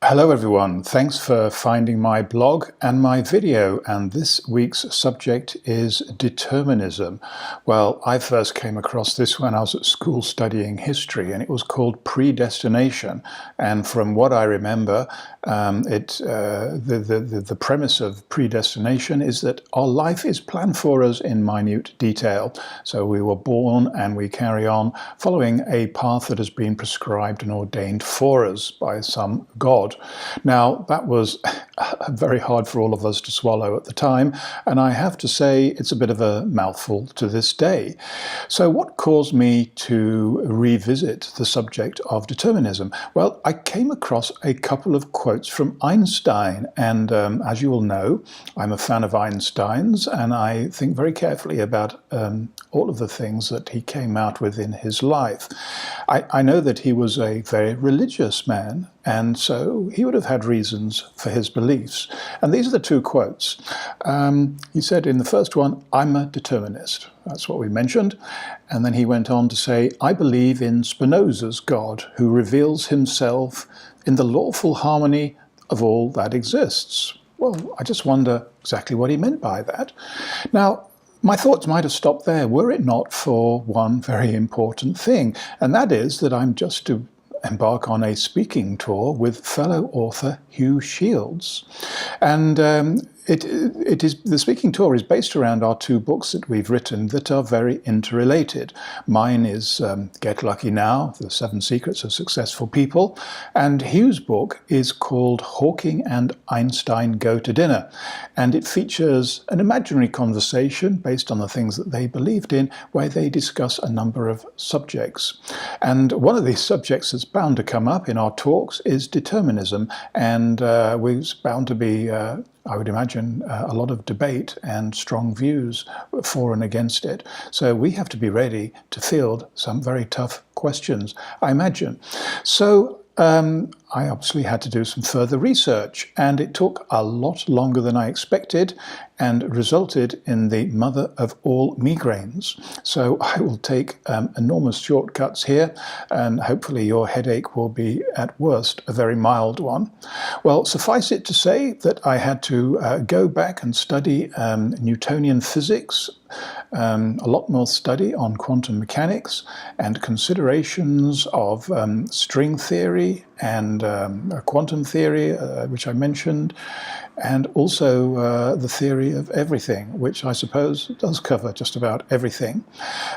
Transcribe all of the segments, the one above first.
Hello everyone, thanks for finding my blog and my video, and this week's subject is determinism. Well, I first came across this when I was at school studying history, and it was called predestination. And from what I remember, the premise of predestination is that our life is planned for us in minute detail. So we were born and we carry on following a path that has been prescribed and ordained for us by some God. Now, that was very hard for all of us to swallow at the time, and I have to say it's a bit of a mouthful to this day. So what caused me to revisit the subject of determinism? Well, I came across a couple of quotes from Einstein, and as you will know, I'm a fan of Einstein's, and I think very carefully about all of the things that he came out with in his life. I know that he was a very religious man, and so he would have had reasons for his beliefs. And these are the two quotes. He said in the first one, "I'm a determinist." That's what we mentioned. And then he went on to say, "I believe in Spinoza's God, who reveals himself in the lawful harmony of all that exists." Well, I just wonder exactly what he meant by that. Now, my thoughts might have stopped there were it not for one very important thing, and that is that I'm just to embark on a speaking tour with fellow author Hugh Shields. And the speaking tour is based around our two books that we've written that are very interrelated. Mine is Get Lucky Now, The 7 Secrets of Successful People, and Hugh's book is called Hawking and Einstein Go to Dinner, and it features an imaginary conversation based on the things that they believed in, where they discuss a number of subjects. And one of these subjects that's bound to come up in our talks is determinism, and there's bound to be I would imagine a lot of debate and strong views for and against it. So we have to be ready to field some very tough questions, I imagine. So I obviously had to do some further research, and it took a lot longer than I expected and resulted in the mother of all migraines. So I will take enormous shortcuts here, and hopefully your headache will be at worst a very mild one. Well, suffice it to say that I had to go back and study Newtonian physics, a lot more study on quantum mechanics and considerations of string theory and quantum theory, which I mentioned, and also the theory of everything, which I suppose does cover just about everything.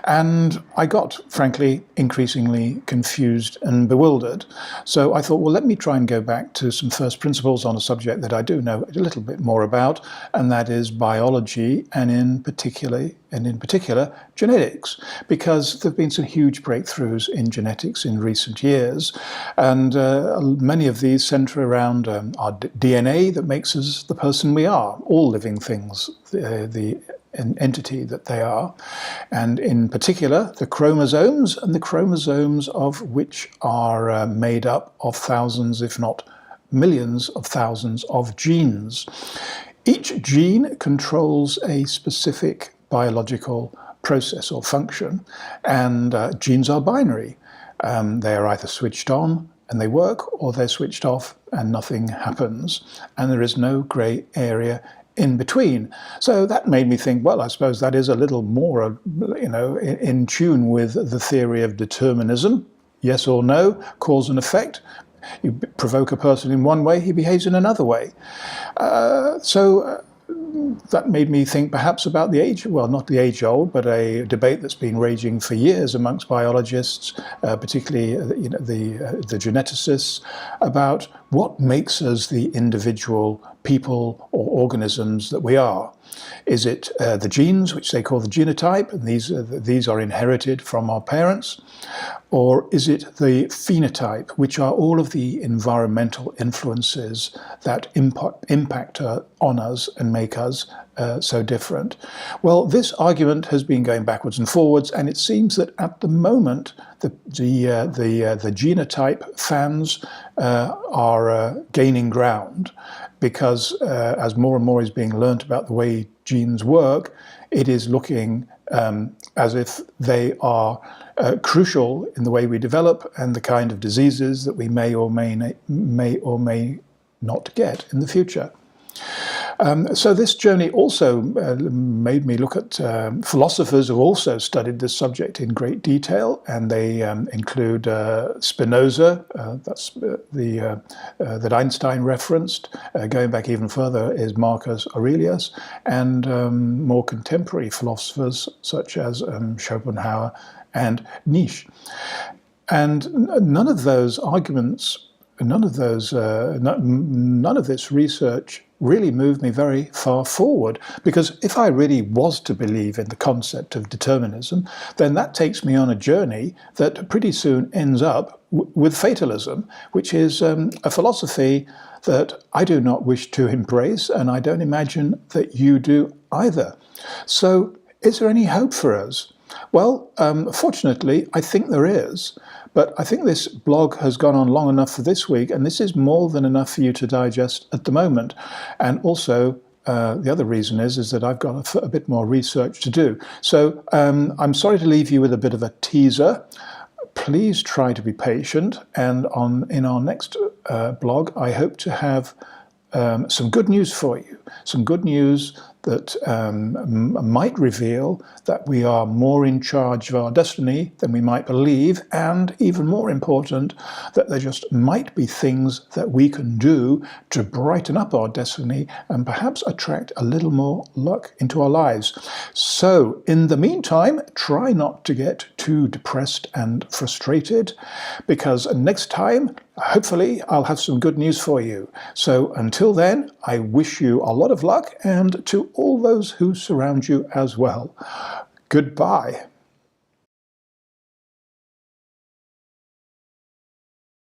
And I got, frankly, increasingly confused and bewildered. So I thought, well, let me try and go back to some first principles on a subject that I do know a little bit more about, and that is biology, and in particular genetics, because there have been some huge breakthroughs in genetics in recent years, and many of these center around our DNA that makes us the person we are, all living things, an entity that they are, and in particular the chromosomes, and the chromosomes of which are made up of thousands, if not millions of thousands of genes. Each gene controls a specific biological process or function, and genes are binary. They are either switched on and they work, or they're switched off and nothing happens, and there is no grey area in between. So that made me think, well, I suppose that is a little more, in tune with the theory of determinism. Yes or no, cause and effect. You provoke a person in one way, he behaves in another way. That made me think perhaps about not the age-old, but a debate that's been raging for years amongst biologists, particularly the geneticists, about what makes us the individual people or organisms that we are. Is it the genes, which they call the genotype, and these are inherited from our parents? Or is it the phenotype, which are all of the environmental influences that impact on us and make us so different? Well, this argument has been going backwards and forwards, and it seems that at the moment the genotype fans are gaining ground, because as more and more is being learnt about the way genes work, it is looking as if they are crucial in the way we develop and the kind of diseases that we may or may not get in the future. So this journey also made me look at philosophers who also studied this subject in great detail, and they include Spinoza, that Einstein referenced. Going back even further is Marcus Aurelius, and more contemporary philosophers such as Schopenhauer and Nietzsche. And none of those arguments, none of this research really moved me very far forward, because if I really was to believe in the concept of determinism, then that takes me on a journey that pretty soon ends up with fatalism, which is a philosophy that I do not wish to embrace, and I don't imagine that you do either. So is there any hope for us? Well, fortunately, I think there is. But I think this blog has gone on long enough for this week, and this is more than enough for you to digest at the moment. And also, the other reason is that I've got a bit more research to do. So I'm sorry to leave you with a bit of a teaser. Please try to be patient, and in our next blog, I hope to have some good news for you. Some good news that might reveal that we are more in charge of our destiny than we might believe, and even more important, that there just might be things that we can do to brighten up our destiny and perhaps attract a little more luck into our lives. So in the meantime, try not to get too depressed and frustrated, because next time, hopefully, I'll have some good news for you. So until then, I wish you a lot of luck, and to all those who surround you as well. Goodbye.